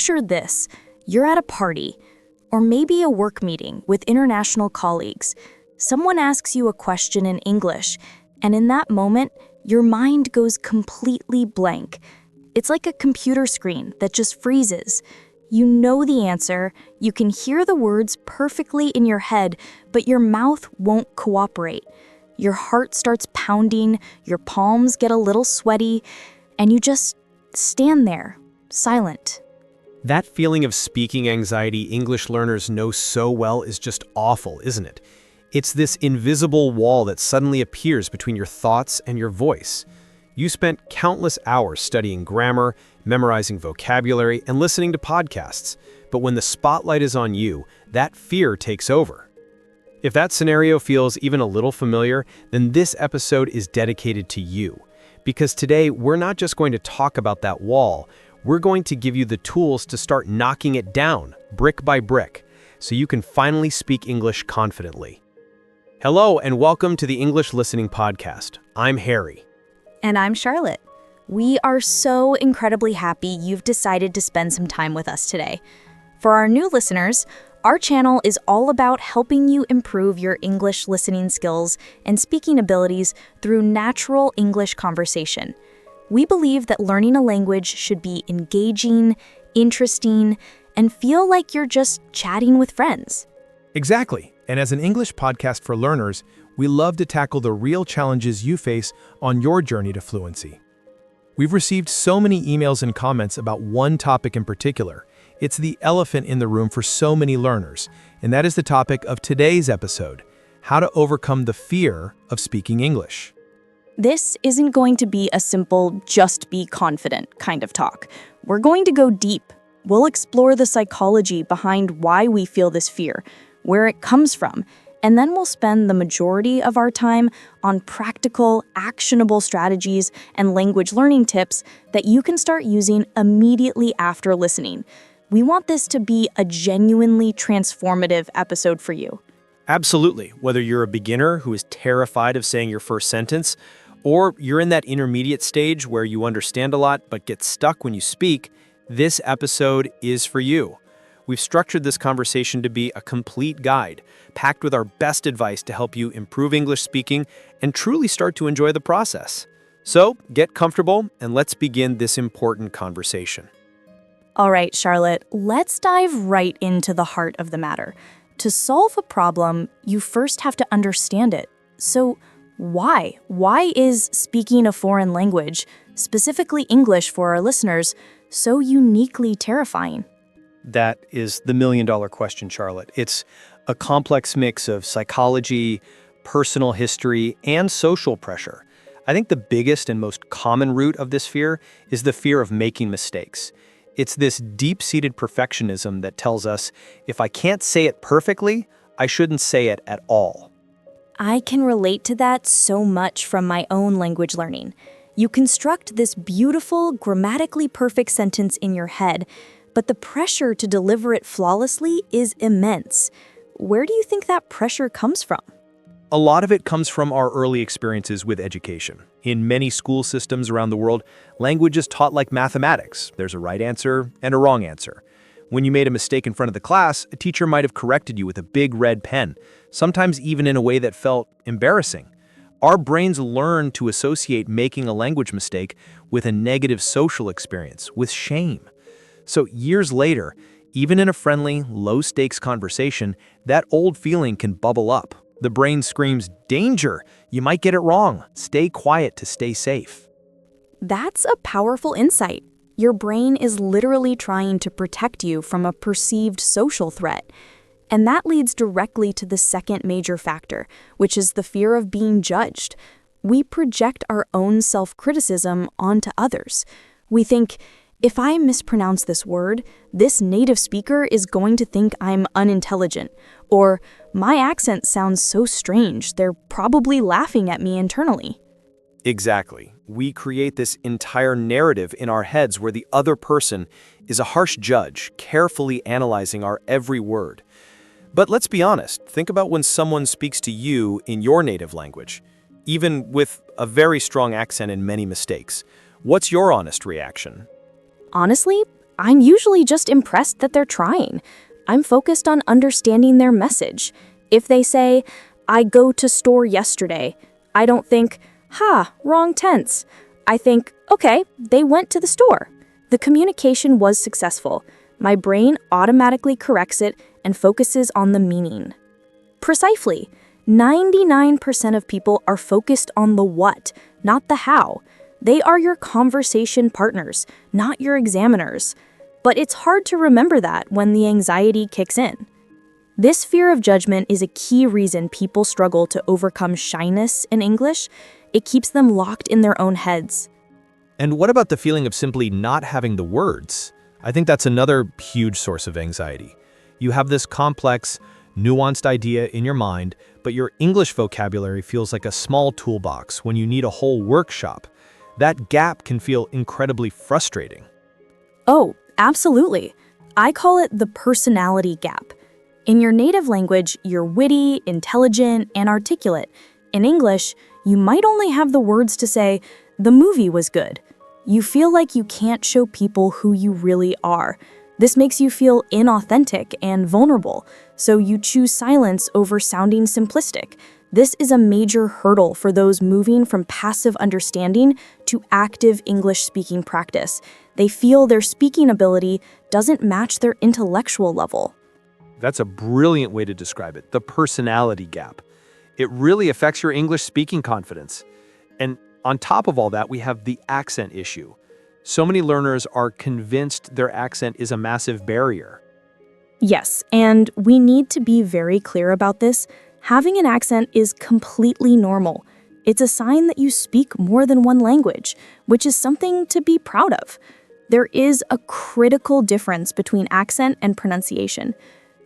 Picture this. You're at a party, or maybe a work meeting with international colleagues. Someone asks you a question in English, and in that moment, your mind goes completely blank. It's like a computer screen that just freezes. You know the answer, you can hear the words perfectly in your head, but your mouth won't cooperate. Your heart starts pounding, your palms get a little sweaty, and you just stand there, silent. That feeling of speaking anxiety English learners know so well is just awful, isn't it? It's this invisible wall that suddenly appears between your thoughts and your voice. You spent countless hours studying grammar, memorizing vocabulary, and listening to podcasts. But when the spotlight is on you, that fear takes over. If that scenario feels even a little familiar, then this episode is dedicated to you. Because today, we're not just going to talk about that wall, we're going to give you the tools to start knocking it down, brick by brick, so you can finally speak English confidently. Hello, and welcome to the English Listening Podcast. I'm Harry. And I'm Charlotte. We are so incredibly happy you've decided to spend some time with us today. For our new listeners, our channel is all about helping you improve your English listening skills and speaking abilities through natural English conversation. We believe that learning a language should be engaging, interesting, and feel like you're just chatting with friends. Exactly. And as an English podcast for learners, we love to tackle the real challenges you face on your journey to fluency. We've received so many emails and comments about one topic in particular. It's the elephant in the room for so many learners, and that is the topic of today's episode: how to overcome the fear of speaking English. This isn't going to be a simple, just be confident kind of talk. We're going to go deep. We'll explore the psychology behind why we feel this fear, where it comes from, and then we'll spend the majority of our time on practical, actionable strategies and language learning tips that you can start using immediately after listening. We want this to be a genuinely transformative episode for you. Absolutely. Whether you're a beginner who is terrified of saying your first sentence, or you're in that intermediate stage where you understand a lot but get stuck when you speak, this episode is for you. We've structured this conversation to be a complete guide, packed with our best advice to help you improve English speaking and truly start to enjoy the process. So, get comfortable and let's begin this important conversation. All right, Charlotte, let's dive right into the heart of the matter. To solve a problem, you first have to understand it. So, why? Why is speaking a foreign language, specifically English for our listeners, so uniquely terrifying? That is the million-dollar question, Charlotte. It's a complex mix of psychology, personal history, and social pressure. I think the biggest and most common root of this fear is the fear of making mistakes. It's this deep-seated perfectionism that tells us, if I can't say it perfectly, I shouldn't say it at all. I can relate to that so much from my own language learning. You construct this beautiful, grammatically perfect sentence in your head, but the pressure to deliver it flawlessly is immense. Where do you think that pressure comes from? A lot of it comes from our early experiences with education. In many school systems around the world, language is taught like mathematics. There's a right answer and a wrong answer. When you made a mistake in front of the class, a teacher might have corrected you with a big red pen, sometimes even in a way that felt embarrassing. Our brains learn to associate making a language mistake with a negative social experience, with shame. So years later, even in a friendly, low-stakes conversation, that old feeling can bubble up. The brain screams, "Danger! You might get it wrong. Stay quiet to stay safe." That's a powerful insight. Your brain is literally trying to protect you from a perceived social threat. And that leads directly to the second major factor, which is the fear of being judged. We project our own self-criticism onto others. We think, if I mispronounce this word, this native speaker is going to think I'm unintelligent. Or, my accent sounds so strange, they're probably laughing at me internally. Exactly. We create this entire narrative in our heads where the other person is a harsh judge, carefully analyzing our every word. But let's be honest, think about when someone speaks to you in your native language, even with a very strong accent and many mistakes. What's your honest reaction? Honestly, I'm usually just impressed that they're trying. I'm focused on understanding their message. If they say, I go to store yesterday, I don't think, wrong tense. I think, okay, they went to the store. The communication was successful. My brain automatically corrects it and focuses on the meaning. Precisely. 99% of people are focused on the what, not the how. They are your conversation partners, not your examiners. But it's hard to remember that when the anxiety kicks in. This fear of judgment is a key reason people struggle to overcome shyness in English. It keeps them locked in their own heads. And what about the feeling of simply not having the words? I think that's another huge source of anxiety. You have this complex, nuanced idea in your mind, but your English vocabulary feels like a small toolbox when you need a whole workshop. That gap can feel incredibly frustrating. Oh, absolutely. I call it the personality gap. In your native language, you're witty, intelligent, and articulate. In English, you might only have the words to say, the movie was good. You feel like you can't show people who you really are. This makes you feel inauthentic and vulnerable, so you choose silence over sounding simplistic. This is a major hurdle for those moving from passive understanding to active English-speaking practice. They feel their speaking ability doesn't match their intellectual level. That's a brilliant way to describe it, the personality gap. It really affects your English speaking confidence. And on top of all that, we have the accent issue. So many learners are convinced their accent is a massive barrier. Yes, and we need to be very clear about this. Having an accent is completely normal. It's a sign that you speak more than one language, which is something to be proud of. There is a critical difference between accent and pronunciation.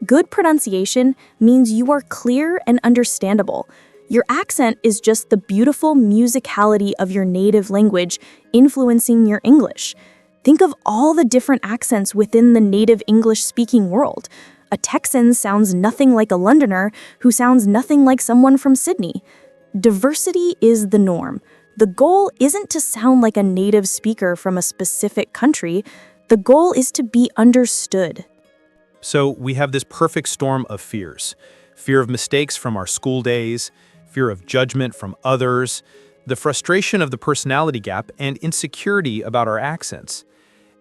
Good pronunciation means you are clear and understandable. Your accent is just the beautiful musicality of your native language influencing your English. Think of all the different accents within the native English-speaking world. A Texan sounds nothing like a Londoner who sounds nothing like someone from Sydney. Diversity is the norm. The goal isn't to sound like a native speaker from a specific country. The goal is to be understood. So we have this perfect storm of fears. Fear of mistakes from our school days, fear of judgment from others, the frustration of the personality gap, and insecurity about our accents.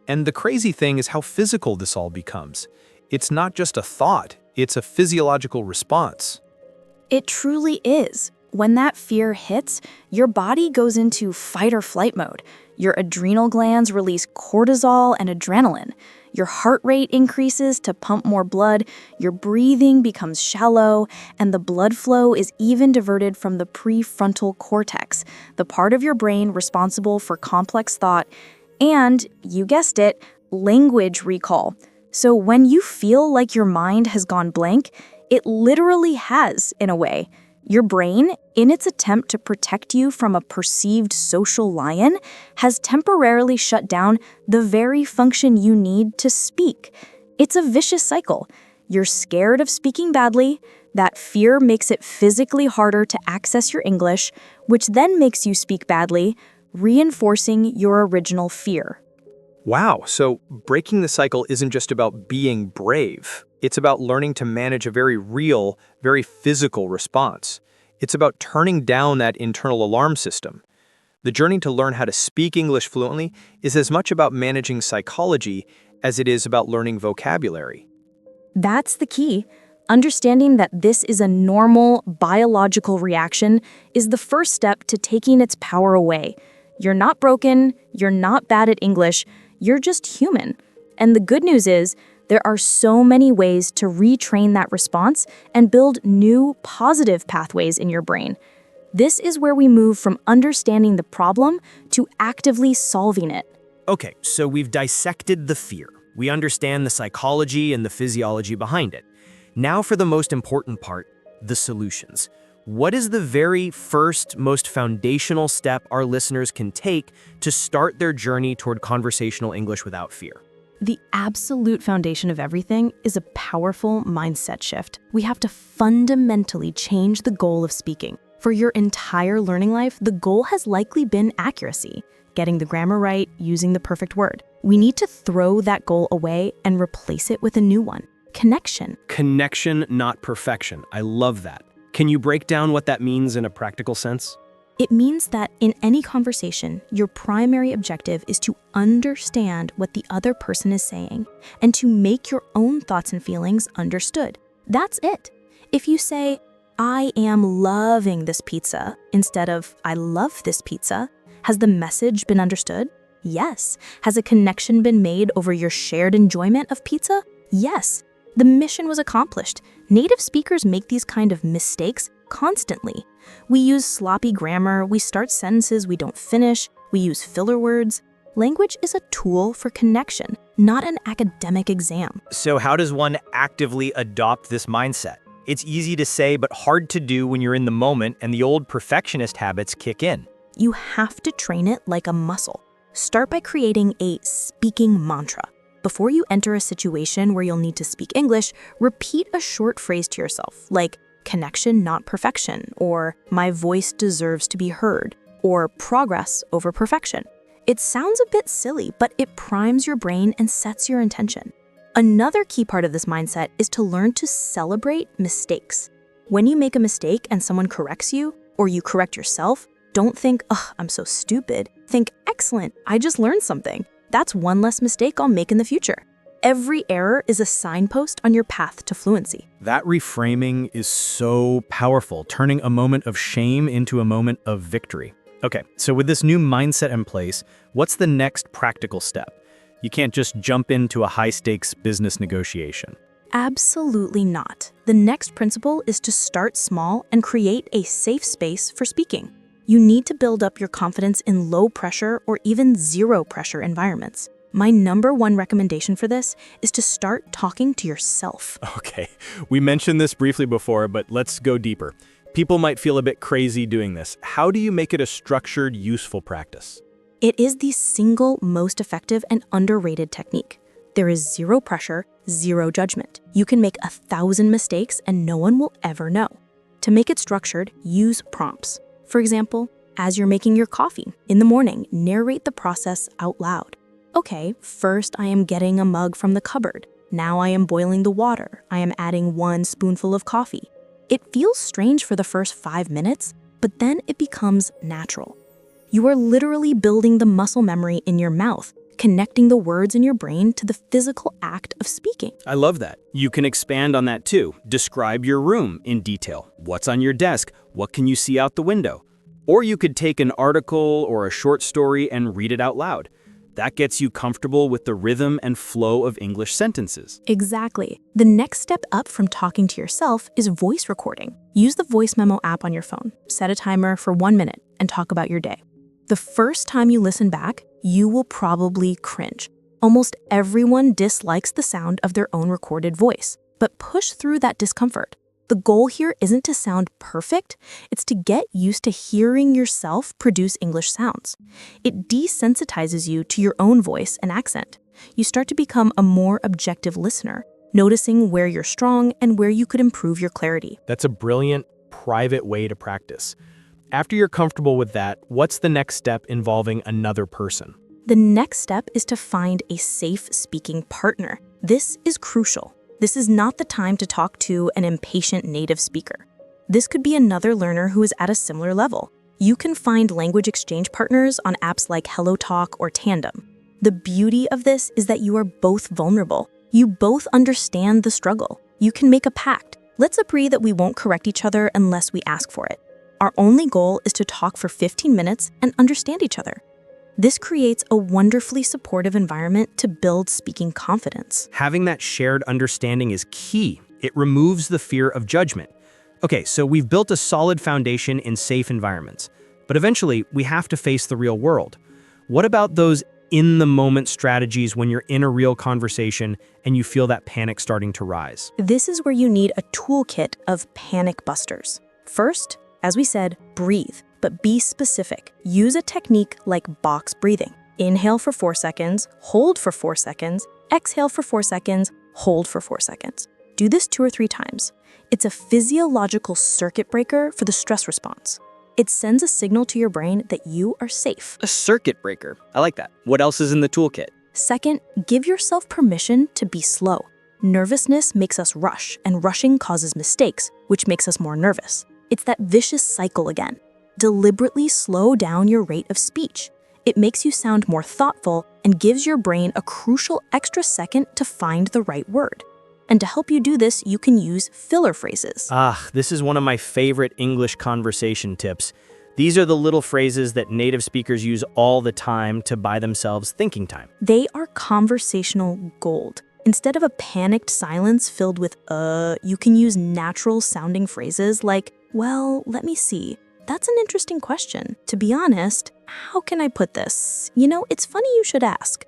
And the crazy thing is how physical this all becomes. It's not just a thought, it's a physiological response. It truly is. When that fear hits, your body goes into fight or flight mode. Your adrenal glands release cortisol and adrenaline. Your heart rate increases to pump more blood, your breathing becomes shallow, and the blood flow is even diverted from the prefrontal cortex, the part of your brain responsible for complex thought, and, you guessed it, language recall. So when you feel like your mind has gone blank, it literally has, in a way. Your brain, in its attempt to protect you from a perceived social lion, has temporarily shut down the very function you need to speak. It's a vicious cycle. You're scared of speaking badly, that fear makes it physically harder to access your English, which then makes you speak badly, reinforcing your original fear. Wow, so breaking the cycle isn't just about being brave. It's about learning to manage a very real, very physical response. It's about turning down that internal alarm system. The journey to learn how to speak English fluently is as much about managing psychology as it is about learning vocabulary. That's the key. Understanding that this is a normal, biological reaction is the first step to taking its power away. You're not broken, you're not bad at English, you're just human. And the good news is, there are so many ways to retrain that response and build new, positive pathways in your brain. This is where we move from understanding the problem to actively solving it. Okay, so we've dissected the fear. We understand the psychology and the physiology behind it. Now for the most important part, the solutions. What is the very first, most foundational step our listeners can take to start their journey toward conversational English without fear? The absolute foundation of everything is a powerful mindset shift. We have to fundamentally change the goal of speaking. For your entire learning life, the goal has likely been accuracy, getting the grammar right, using the perfect word. We need to throw that goal away and replace it with a new one: connection. Connection, not perfection. I love that. Can you break down what that means in a practical sense? It means that in any conversation, your primary objective is to understand what the other person is saying and to make your own thoughts and feelings understood. That's it. If you say, "I am loving this pizza," instead of "I love this pizza," has the message been understood? Yes. Has a connection been made over your shared enjoyment of pizza? Yes. The mission was accomplished. Native speakers make these kind of mistakes constantly. We use sloppy grammar, we start sentences we don't finish, we use filler words. Language is a tool for connection, not an academic exam. So how does one actively adopt this mindset? It's easy to say, but hard to do when you're in the moment and the old perfectionist habits kick in. You have to train it like a muscle. Start by creating a speaking mantra. Before you enter a situation where you'll need to speak English, repeat a short phrase to yourself, like "connection, not perfection," or "my voice deserves to be heard," or "progress over perfection." It sounds a bit silly, but it primes your brain and sets your intention. Another key part of this mindset is to learn to celebrate mistakes. When you make a mistake and someone corrects you, or you correct yourself, don't think, "Ugh, I'm so stupid." Think, "Excellent, I just learned something. That's one less mistake I'll make in the future." Every error is a signpost on your path to fluency. That reframing is so powerful, turning a moment of shame into a moment of victory. Okay, so with this new mindset in place, what's the next practical step? You can't just jump into a high-stakes business negotiation. Absolutely not. The next principle is to start small and create a safe space for speaking. You need to build up your confidence in low pressure or even zero pressure environments. My number one recommendation for this is to start talking to yourself. Okay, we mentioned this briefly before, but let's go deeper. People might feel a bit crazy doing this. How do you make it a structured, useful practice? It is the single most effective and underrated technique. There is zero pressure, zero judgment. You can make 1,000 mistakes and no one will ever know. To make it structured, use prompts. For example, as you're making your coffee in the morning, narrate the process out loud. Okay, first I am getting a mug from the cupboard. Now I am boiling the water. I am adding 1 spoonful of coffee. It feels strange for the first 5 minutes, but then it becomes natural. You are literally building the muscle memory in your mouth, connecting the words in your brain to the physical act of speaking. I love that. You can expand on that too. Describe your room in detail. What's on your desk? What can you see out the window? Or you could take an article or a short story and read it out loud. That gets you comfortable with the rhythm and flow of English sentences. Exactly. The next step up from talking to yourself is voice recording. Use the voice memo app on your phone. Set a timer for 1 minute and talk about your day. The first time you listen back, you will probably cringe. Almost everyone dislikes the sound of their own recorded voice, but push through that discomfort. The goal here isn't to sound perfect, it's to get used to hearing yourself produce English sounds. It desensitizes you to your own voice and accent. You start to become a more objective listener, noticing where you're strong and where you could improve your clarity. That's a brilliant, private way to practice. After you're comfortable with that, what's the next step involving another person? The next step is to find a safe speaking partner. This is crucial. This is not the time to talk to an impatient native speaker. This could be another learner who is at a similar level. You can find language exchange partners on apps like HelloTalk or Tandem. The beauty of this is that you are both vulnerable. You both understand the struggle. You can make a pact. Let's agree that we won't correct each other unless we ask for it. Our only goal is to talk for 15 minutes and understand each other. This creates a wonderfully supportive environment to build speaking confidence. Having that shared understanding is key. It removes the fear of judgment. Okay, so we've built a solid foundation in safe environments, but eventually we have to face the real world. What about those in-the-moment strategies when you're in a real conversation and you feel that panic starting to rise? This is where you need a toolkit of panic busters. First, as we said, breathe, but be specific. Use a technique like box breathing. Inhale for 4 seconds, hold for 4 seconds, exhale for 4 seconds, hold for 4 seconds. Do this 2 or 3 times. It's a physiological circuit breaker for the stress response. It sends a signal to your brain that you are safe. A circuit breaker. I like that. What else is in the toolkit? Second, give yourself permission to be slow. Nervousness makes us rush, and rushing causes mistakes, which makes us more nervous. It's that vicious cycle again. Deliberately slow down your rate of speech. It makes you sound more thoughtful and gives your brain a crucial extra second to find the right word. And to help you do this, you can use filler phrases. This is one of my favorite English conversation tips. These are the little phrases that native speakers use all the time to buy themselves thinking time. They are conversational gold. Instead of a panicked silence filled with you can use natural sounding phrases like, well, let me see. That's an interesting question. To be honest, how can I put this? It's funny you should ask.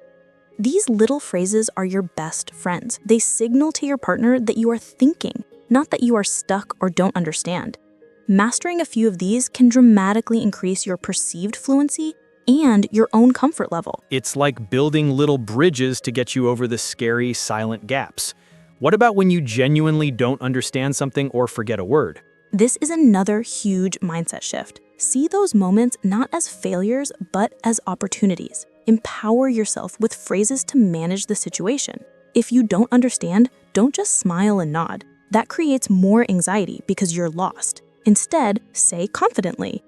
These little phrases are your best friends. They signal to your partner that you are thinking, not that you are stuck or don't understand. Mastering a few of these can dramatically increase your perceived fluency and your own comfort level. It's like building little bridges to get you over the scary, silent gaps. What about when you genuinely don't understand something or forget a word? This is another huge mindset shift. See those moments not as failures, but as opportunities. Empower yourself with phrases to manage the situation. If you don't understand, don't just smile and nod. That creates more anxiety because you're lost. Instead, say confidently,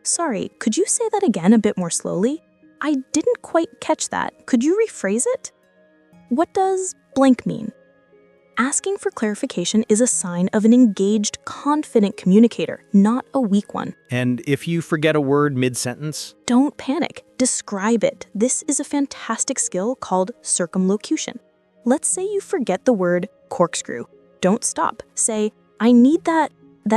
"Sorry, could you say that again a bit more slowly? I didn't quite catch that. Could you rephrase it? What does blank mean?" Asking for clarification is a sign of an engaged, confident communicator, not a weak one. And if you forget a word mid-sentence? Don't panic. Describe it. This is a fantastic skill called circumlocution. Let's say you forget the word corkscrew. Don't stop. Say, "I need that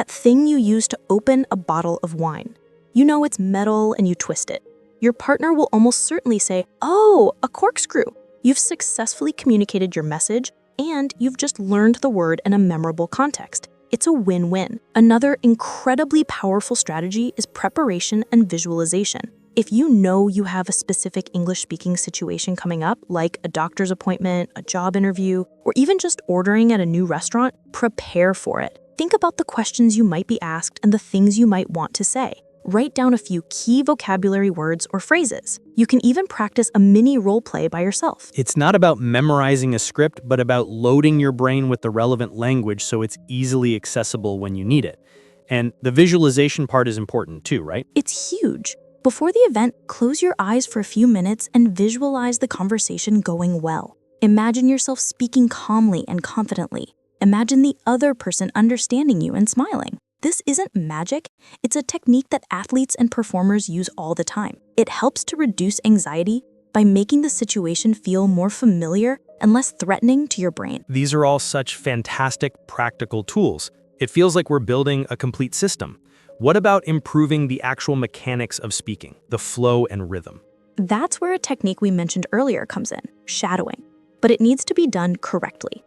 thing you use to open a bottle of wine. It's metal and you twist it." Your partner will almost certainly say, "Oh, a corkscrew." You've successfully communicated your message, and you've just learned the word in a memorable context. It's a win-win. Another incredibly powerful strategy is preparation and visualization. If you know you have a specific English-speaking situation coming up, like a doctor's appointment, a job interview, or even just ordering at a new restaurant, prepare for it. Think about the questions you might be asked and the things you might want to say. Write down a few key vocabulary words or phrases. You can even practice a mini role play by yourself. It's not about memorizing a script, but about loading your brain with the relevant language so it's easily accessible when you need it. And the visualization part is important too, right? It's huge. Before the event, close your eyes for a few minutes and visualize the conversation going well. Imagine yourself speaking calmly and confidently. Imagine the other person understanding you and smiling. This isn't magic. It's a technique that athletes and performers use all the time. It helps to reduce anxiety by making the situation feel more familiar and less threatening to your brain. These are all such fantastic practical tools. It feels like we're building a complete system. What about improving the actual mechanics of speaking, the flow and rhythm? That's where a technique we mentioned earlier comes in, shadowing. But it needs to be done correctly.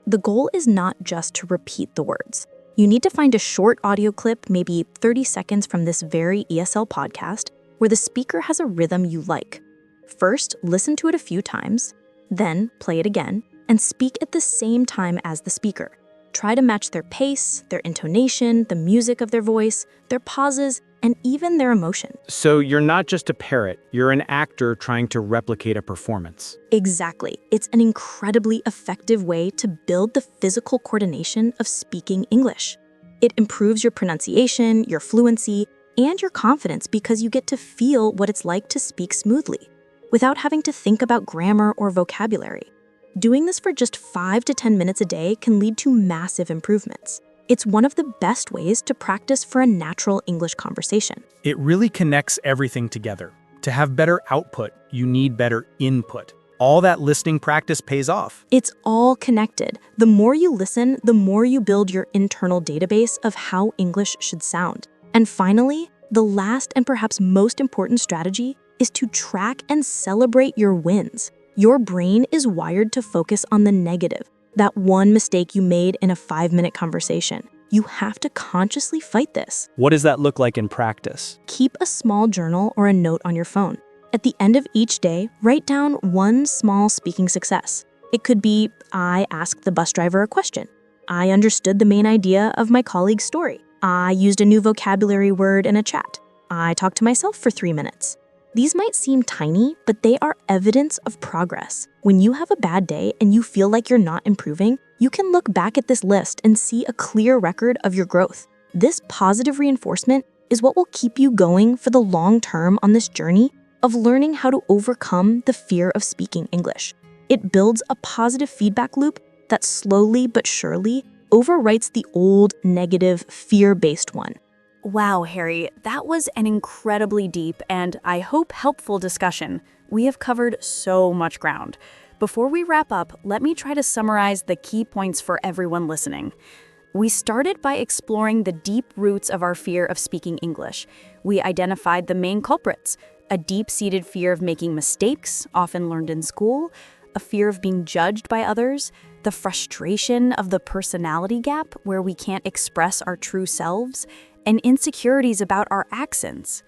The goal is not just to repeat the words. You need to find a short audio clip, maybe 30 seconds from this very ESL podcast, where the speaker has a rhythm you like. First, listen to it a few times, then play it again, and speak at the same time as the speaker. Try to match their pace, their intonation, the music of their voice, their pauses, and even their emotion. So you're not just a parrot, you're an actor trying to replicate a performance. Exactly. It's an incredibly effective way to build the physical coordination of speaking English. It improves your pronunciation, your fluency, and your confidence because you get to feel what it's like to speak smoothly, without having to think about grammar or vocabulary. Doing this for just 5 to 10 minutes a day can lead to massive improvements. It's one of the best ways to practice for a natural English conversation. It really connects everything together. To have better output, you need better input. All that listening practice pays off. It's all connected. The more you listen, the more you build your internal database of how English should sound. And finally, the last and perhaps most important strategy is to track and celebrate your wins. Your brain is wired to focus on the negative, that one mistake you made in a 5-minute conversation. You have to consciously fight this. What does that look like in practice? Keep a small journal or a note on your phone. At the end of each day, write down one small speaking success. It could be, I asked the bus driver a question. I understood the main idea of my colleague's story. I used a new vocabulary word in a chat. I talked to myself for 3 minutes. These might seem tiny, but they are evidence of progress. When you have a bad day and you feel like you're not improving, you can look back at this list and see a clear record of your growth. This positive reinforcement is what will keep you going for the long term on this journey of learning how to overcome the fear of speaking English. It builds a positive feedback loop that slowly but surely overwrites the old, negative, fear-based one. Wow, Harry, that was an incredibly deep and, I hope, helpful discussion. We have covered so much ground. Before we wrap up, let me try to summarize the key points for everyone listening. We started by exploring the deep roots of our fear of speaking English. We identified the main culprits: a deep-seated fear of making mistakes, often learned in school, a fear of being judged by others, the frustration of the personality gap where we can't express our true selves, and insecurities about our accents.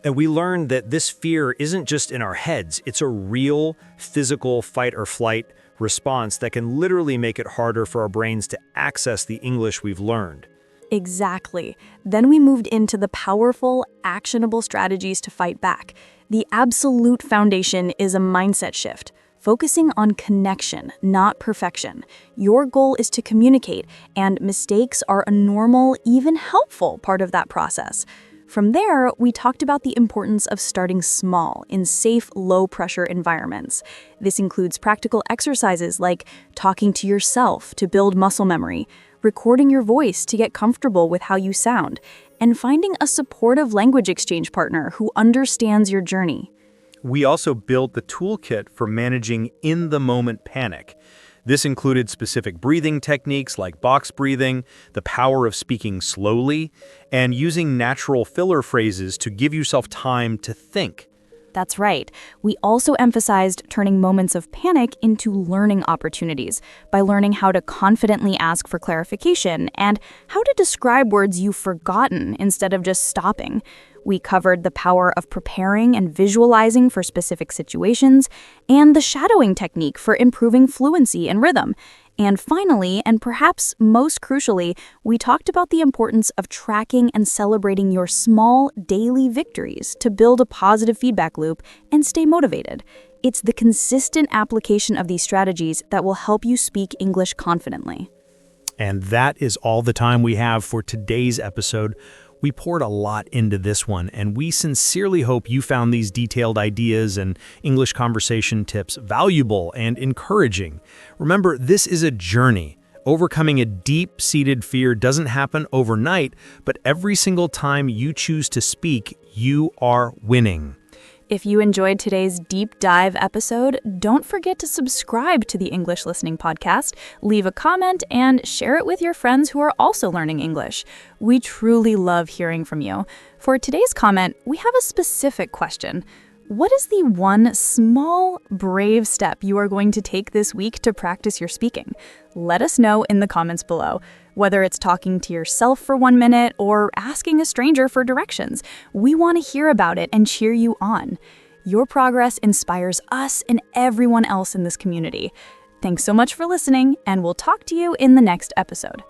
And we learned that this fear isn't just in our heads, it's a real physical fight or flight response that can literally make it harder for our brains to access the English we've learned. Exactly. Then we moved into the powerful, actionable strategies to fight back. The absolute foundation is a mindset shift, focusing on connection, not perfection. Your goal is to communicate, and mistakes are a normal, even helpful part of that process. From there, we talked about the importance of starting small in safe, low-pressure environments. This includes practical exercises like talking to yourself to build muscle memory, recording your voice to get comfortable with how you sound, and finding a supportive language exchange partner who understands your journey. We also built the toolkit for managing in-the-moment panic. This included specific breathing techniques like box breathing, the power of speaking slowly, and using natural filler phrases to give yourself time to think. That's right. We also emphasized turning moments of panic into learning opportunities by learning how to confidently ask for clarification and how to describe words you've forgotten instead of just stopping. We covered the power of preparing and visualizing for specific situations and the shadowing technique for improving fluency and rhythm. And finally, and perhaps most crucially, we talked about the importance of tracking and celebrating your small daily victories to build a positive feedback loop and stay motivated. It's the consistent application of these strategies that will help you speak English confidently. And that is all the time we have for today's episode. We poured a lot into this one, and we sincerely hope you found these detailed ideas and English conversation tips valuable and encouraging. Remember, this is a journey. Overcoming a deep-seated fear doesn't happen overnight, but every single time you choose to speak, you are winning. If you enjoyed today's deep dive episode, don't forget to subscribe to the English Listening Podcast, leave a comment, and share it with your friends who are also learning English. We truly love hearing from you. For today's comment, we have a specific question. What is the one small, brave step you are going to take this week to practice your speaking? Let us know in the comments below. Whether it's talking to yourself for 1 minute or asking a stranger for directions, we want to hear about it and cheer you on. Your progress inspires us and everyone else in this community. Thanks so much for listening, and we'll talk to you in the next episode.